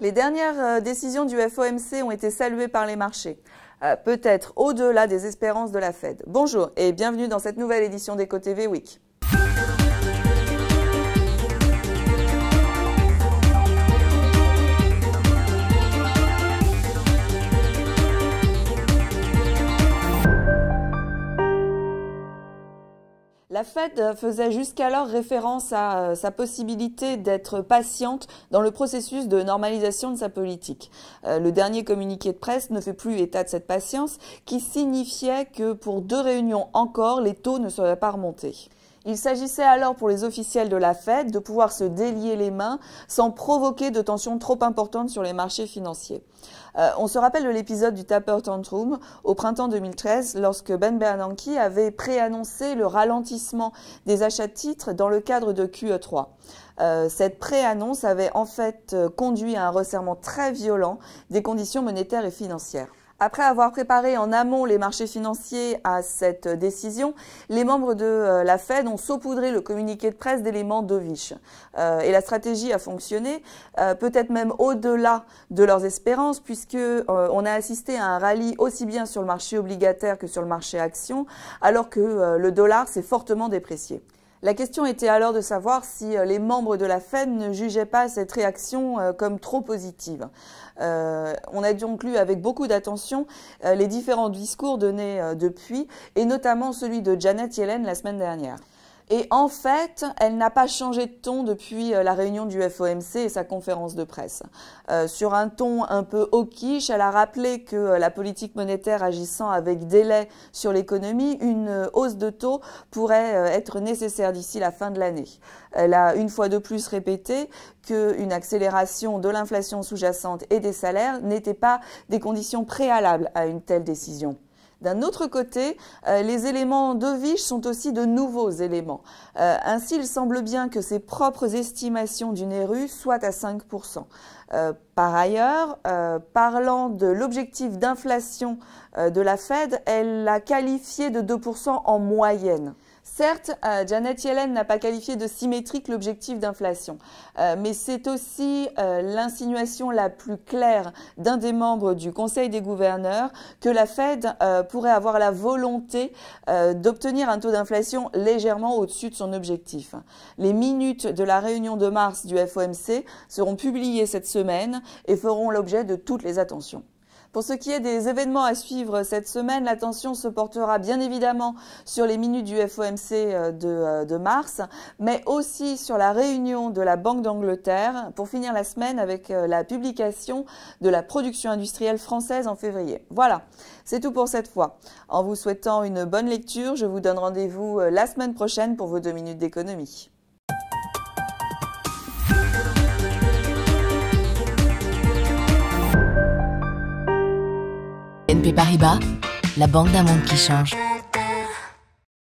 Les dernières décisions du FOMC ont été saluées par les marchés, peut-être au-delà des espérances de la Fed. Bonjour et bienvenue dans cette nouvelle édition d'EcoTV Week. La Fed faisait jusqu'alors référence à sa possibilité d'être patiente dans le processus de normalisation de sa politique. Le dernier communiqué de presse ne fait plus état de cette patience, qui signifiait que pour 2 réunions encore, les taux ne seraient pas remontés. Il s'agissait alors pour les officiels de la Fed de pouvoir se délier les mains sans provoquer de tensions trop importantes sur les marchés financiers. On se rappelle de l'épisode du Taper Tantrum au printemps 2013 lorsque Ben Bernanke avait préannoncé le ralentissement des achats de titres dans le cadre de QE3. Cette préannonce avait en fait conduit à un resserrement très violent des conditions monétaires et financières. Après avoir préparé en amont les marchés financiers à cette décision, les membres de la Fed ont saupoudré le communiqué de presse d'éléments dovish. Et la stratégie a fonctionné, peut-être même au-delà de leurs espérances, puisqu'on a assisté à un rallye aussi bien sur le marché obligataire que sur le marché actions, alors que le dollar s'est fortement déprécié. La question était alors de savoir si les membres de la Fed ne jugeaient pas cette réaction comme trop positive. On a donc lu avec beaucoup d'attention les différents discours donnés depuis, et notamment celui de Janet Yellen la semaine dernière. Et en fait, elle n'a pas changé de ton depuis la réunion du FOMC et sa conférence de presse. Sur un ton un peu hawkish, elle a rappelé que la politique monétaire agissant avec délai sur l'économie, une hausse de taux pourrait être nécessaire d'ici la fin de l'année. Elle a une fois de plus répété qu'une accélération de l'inflation sous-jacente et des salaires n'était pas des conditions préalables à une telle décision. D'un autre côté, les éléments dovish sont aussi de nouveaux éléments. Ainsi, il semble bien que ses propres estimations du NERU soient à 5%. Par ailleurs, parlant de l'objectif d'inflation de la Fed, elle l'a qualifié de 2% en moyenne. Certes, Janet Yellen n'a pas qualifié de symétrique l'objectif d'inflation, mais c'est aussi l'insinuation la plus claire d'un des membres du Conseil des gouverneurs que la Fed pourrait avoir la volonté d'obtenir un taux d'inflation légèrement au-dessus de son objectif. Les minutes de la réunion de mars du FOMC seront publiées cette semaine et feront l'objet de toutes les attentions. Pour ce qui est des événements à suivre cette semaine, l'attention se portera bien évidemment sur les minutes du FOMC de mars, mais aussi sur la réunion de la Banque d'Angleterre pour finir la semaine avec la publication de la production industrielle française en février. Voilà, c'est tout pour cette fois. En vous souhaitant une bonne lecture, je vous donne rendez-vous la semaine prochaine pour vos 2 minutes d'économie. BNP Paribas, la banque d'un monde qui change.